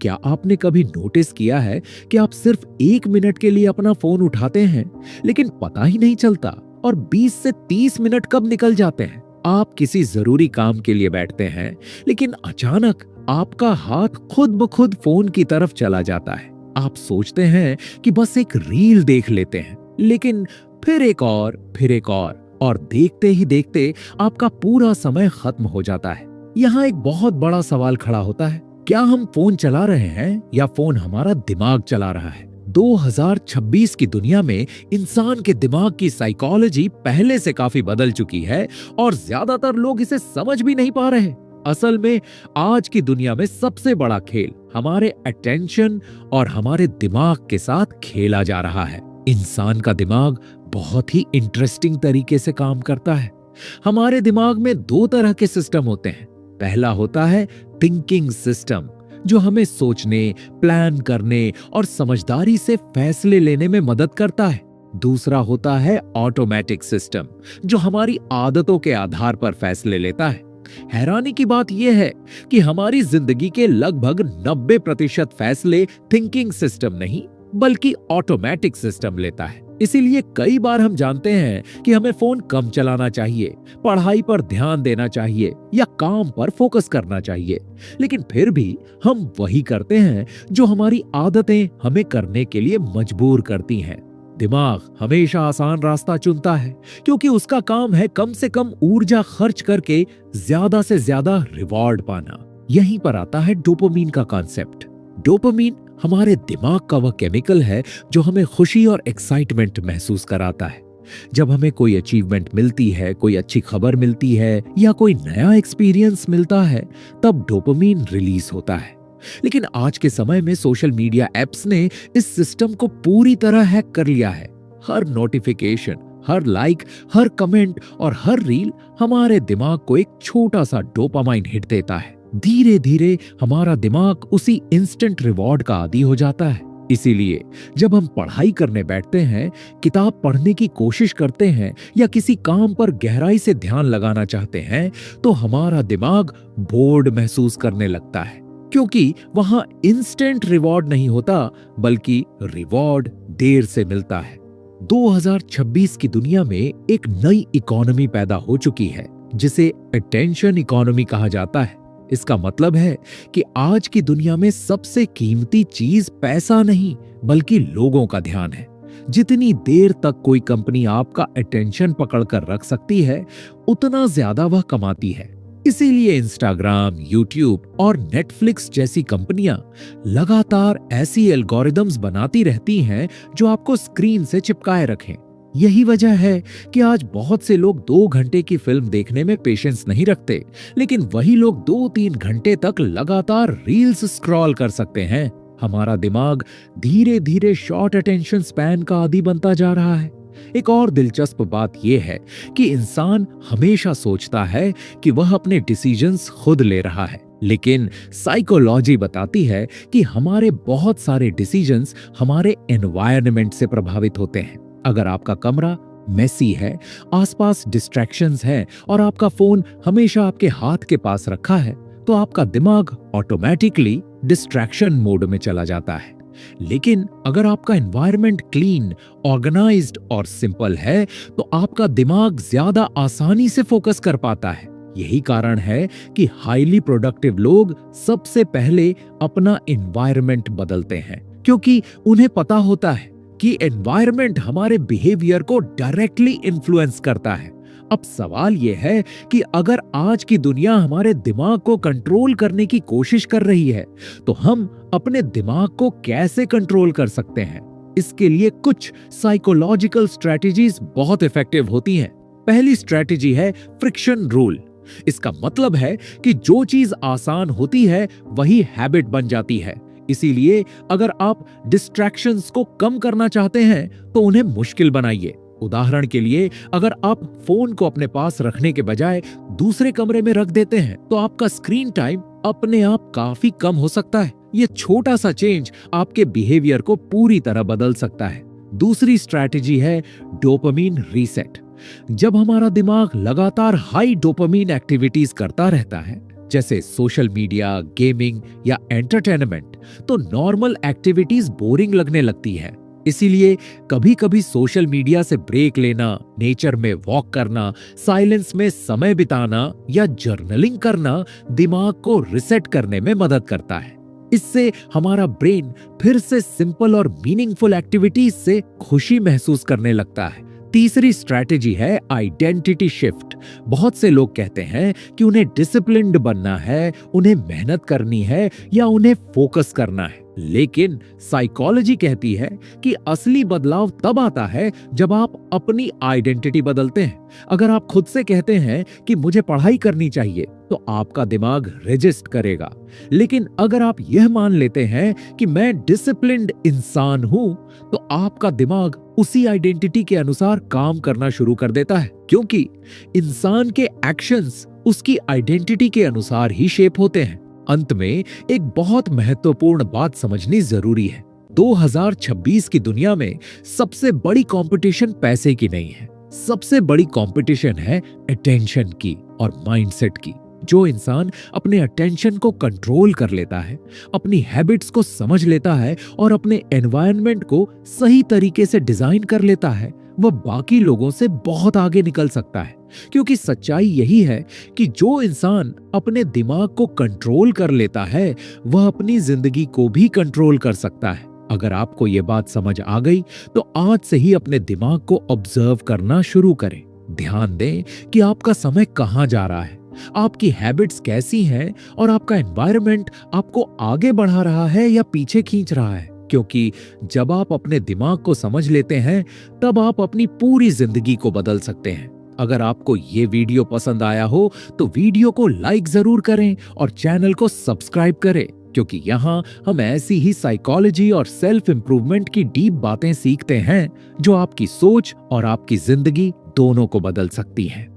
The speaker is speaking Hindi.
क्या आपने कभी नोटिस किया है कि आप सिर्फ 1 मिनट के लिए अपना फोन उठाते हैं, लेकिन पता ही नहीं चलता और 20 से 30 मिनट कब निकल जाते हैं। आप किसी जरूरी काम के लिए बैठते हैं, लेकिन अचानक आपका हाथ खुद ब खुद फोन की तरफ चला जाता है। आप सोचते हैं कि बस एक रील देख लेते हैं, लेकिन फिर एक और देखते ही देखते आपका पूरा समय खत्म हो जाता है। यहाँ एक बहुत बड़ा सवाल खड़ा होता है, क्या हम फोन चला रहे हैं या फोन हमारा दिमाग चला रहा है? 2026 की दुनिया में इंसान के दिमाग की साइकोलॉजी पहले से काफी बदल चुकी है और ज्यादातर लोग इसे समझ भी नहीं पा रहे। असल में आज की दुनिया में सबसे बड़ा खेल हमारे अटेंशन और हमारे दिमाग के साथ खेला जा रहा है। इंसान का दिमाग बहुत ही इंटरेस्टिंग तरीके से काम करता है। हमारे दिमाग में दो तरह के सिस्टम होते हैं। पहला होता है थिंकिंग सिस्टम, जो हमें सोचने, प्लान करने और समझदारी से फैसले लेने में मदद करता है। दूसरा होता है ऑटोमेटिक सिस्टम, जो हमारी आदतों के आधार पर फैसले लेता है। हैरानी की बात यह है कि हमारी जिंदगी के लगभग 90% फैसले थिंकिंग सिस्टम नहीं बल्कि ऑटोमेटिक सिस्टम लेता है। इसीलिए कई बार हम जानते हैं कि हमें फोन कम चलाना चाहिए, पढ़ाई पर ध्यान देना चाहिए या काम पर फोकस करना चाहिए, लेकिन फिर भी हम वही करते हैं जो हमारी आदतें हमें करने के लिए मजबूर करती हैं। दिमाग हमेशा आसान रास्ता चुनता है क्योंकि उसका काम है कम से कम ऊर्जा खर्च करके ज्यादा से ज्यादा रिवॉर्ड पाना। यहीं पर आता है डोपामीन का कॉन्सेप्ट। डोपामीन हमारे दिमाग का वह केमिकल है जो हमें खुशी और एक्साइटमेंट महसूस कराता है। जब हमें कोई अचीवमेंट मिलती है, कोई अच्छी खबर मिलती है या कोई नया एक्सपीरियंस मिलता है, तब डोपामीन रिलीज होता है। लेकिन आज के समय में सोशल मीडिया एप्स ने इस सिस्टम को पूरी तरह हैक कर लिया है। हर नोटिफिकेशन, हर लाइक, हर कमेंट और हर रील हमारे दिमाग को एक छोटा सा डोपामाइन हिट देता है। धीरे धीरे हमारा दिमाग उसी इंस्टेंट रिवॉर्ड का आदी हो जाता है। इसीलिए जब हम पढ़ाई करने बैठते हैं, किताब पढ़ने की कोशिश करते हैं या किसी काम पर गहराई से ध्यान लगाना चाहते हैं, तो हमारा दिमाग बोर्ड महसूस करने लगता है, क्योंकि वहां इंस्टेंट रिवॉर्ड नहीं होता बल्कि रिवॉर्ड देर से मिलता है। 2026 की दुनिया में एक नई इकोनॉमी पैदा हो चुकी है जिसे अटेंशन इकोनॉमी कहा जाता है। इसका मतलब है कि आज की दुनिया में सबसे कीमती चीज पैसा नहीं बल्कि लोगों का ध्यान है। जितनी देर तक कोई कंपनी आपका अटेंशन पकड़कर रख सकती है, उतना ज्यादा वह कमाती है। इसीलिए इंस्टाग्राम, यूट्यूब और नेटफ्लिक्स जैसी कंपनियां लगातार ऐसी एल्गोरिदम्स बनाती रहती हैं जो आपको स्क्रीन से चिपकाए रखें। यही वजह है कि आज बहुत से लोग 2 घंटे की फिल्म देखने में पेशेंस नहीं रखते, लेकिन वही लोग 2-3 घंटे तक लगातार रील्स स्क्रॉल कर सकते हैं। हमारा दिमाग धीरे धीरे शॉर्ट अटेंशन स्पैन का आदी बनता जा रहा है। एक और दिलचस्प बात यह है कि इंसान हमेशा सोचता है कि वह अपने डिसीजंस खुद ले रहा है, लेकिन साइकोलॉजी बताती है कि हमारे बहुत सारे डिसीजंस हमारे एनवायरनमेंट से प्रभावित होते हैं। अगर आपका कमरा मेसी है, आसपास डिस्ट्रैक्शंस हैं और आपका फोन हमेशा आपके हाथ के पास रखा है, तो आपका दिमाग ऑटोमेटिकली डिस्ट्रैक्शन मोड में चला जाता है। लेकिन अगर आपका एनवायरनमेंट क्लीन, ऑर्गेनाइज्ड और सिंपल है, तो आपका दिमाग ज्यादा आसानी से फोकस कर पाता है। यही कारण है कि हाईली प्रोडक्टिव लोग सबसे पहले अपना एनवायरनमेंट बदलते हैं, क्योंकि उन्हें पता होता है कि एनवायरनमेंट हमारे बिहेवियर को डायरेक्टली इन्फ्लुएंस करता है। अब सवाल यह है कि अगर आज की दुनिया हमारे दिमाग को कंट्रोल करने की कोशिश कर रही है, तो हम अपने दिमाग को कैसे कंट्रोल कर सकते हैं? इसके लिए कुछ साइकोलॉजिकल स्ट्रेटजीज बहुत इफेक्टिव होती हैं। पहली स्ट्रेटजी है फ्रिक्शन रूल। इसका मतलब है कि जो चीज आसान होती है वही हैबिट बन जाती है। इसीलिए अगर आप डिस्ट्रैक्शंस को कम करना चाहते हैं तो उन्हें मुश्किल बनाइए। उदाहरण के लिए, अगर आप फोन को अपने पास रखने के बजाय दूसरे कमरे में रख देते हैं, तो आपका स्क्रीन टाइम अपने आप काफी कम हो सकता है। यह छोटा सा चेंज आपके बिहेवियर को पूरी तरह बदल सकता है। दूसरी स्ट्रैटेजी है डोपामीन रीसेट। जब हमारा दिमाग लगातार हाई डोपामीन एक्टिविटीज करता रहता है, जैसे सोशल मीडिया, गेमिंग या एंटरटेनमेंट, तो नॉर्मल एक्टिविटीज बोरिंग लगने लगती है। इसीलिए कभी कभी सोशल मीडिया से ब्रेक लेना, नेचर में वॉक करना, साइलेंस में समय बिताना या जर्नलिंग करना दिमाग को रिसेट करने में मदद करता है। इससे हमारा ब्रेन फिर से सिंपल और मीनिंगफुल एक्टिविटीज से खुशी महसूस करने लगता है। तीसरी स्ट्रैटेजी है आइडेंटिटी शिफ्ट। बहुत से लोग कहते हैं कि उन्हें डिसिप्लिन्ड बनना है, उन्हें मेहनत करनी है या उन्हें फोकस करना है, लेकिन साइकोलॉजी कहती है कि असली बदलाव तब आता है जब आप अपनी आइडेंटिटी बदलते हैं। अगर आप खुद से कहते हैं कि मुझे पढ़ाई करनी चाहिए, तो आपका दिमाग रजिस्ट करेगा। लेकिन अगर आप यह मान लेते हैं कि मैं डिसिप्लिन्ड इंसान हूं, तो आपका दिमाग उसी आइडेंटिटी के अनुसार काम करना शुरू कर देता है, क्योंकि इंसान के एक्शंस उसकी आइडेंटिटी के अनुसार ही शेप होते हैं। अंत में एक बहुत महत्वपूर्ण बात समझनी जरूरी है। 2026 की दुनिया में सबसे बड़ी कंपटीशन पैसे की नहीं है, सबसे बड़ी कंपटीशन है अटेंशन की और माइंडसेट की। जो इंसान अपने अटेंशन को कंट्रोल कर लेता है, अपनी हैबिट्स को समझ लेता है और अपने एनवायरनमेंट को सही तरीके से डिजाइन कर लेता है, वह बाकी लोगों से बहुत आगे निकल सकता है। क्योंकि सच्चाई यही है कि जो इंसान अपने दिमाग को कंट्रोल कर लेता है, वह अपनी जिंदगी को भी कंट्रोल कर सकता है। अगर आपको यह बात समझ आ गई, तो आज से ही अपने दिमाग को ऑब्जर्व करना शुरू करें। ध्यान दें कि आपका समय कहां जा रहा है, आपकी हैबिट्स कैसी हैं और आपका एनवायरनमेंट आपको आगे बढ़ा रहा है या पीछे खींच रहा है। क्योंकि जब आप अपने दिमाग को समझ लेते हैं, तब आप अपनी पूरी जिंदगी को बदल सकते हैं। अगर आपको ये वीडियो पसंद आया हो, तो वीडियो को लाइक जरूर करें और चैनल को सब्सक्राइब करें, क्योंकि यहाँ हम ऐसी ही साइकोलॉजी और सेल्फ इंप्रूवमेंट की डीप बातें सीखते हैं, जो आपकी सोच और आपकी जिंदगी दोनों को बदल सकती हैं।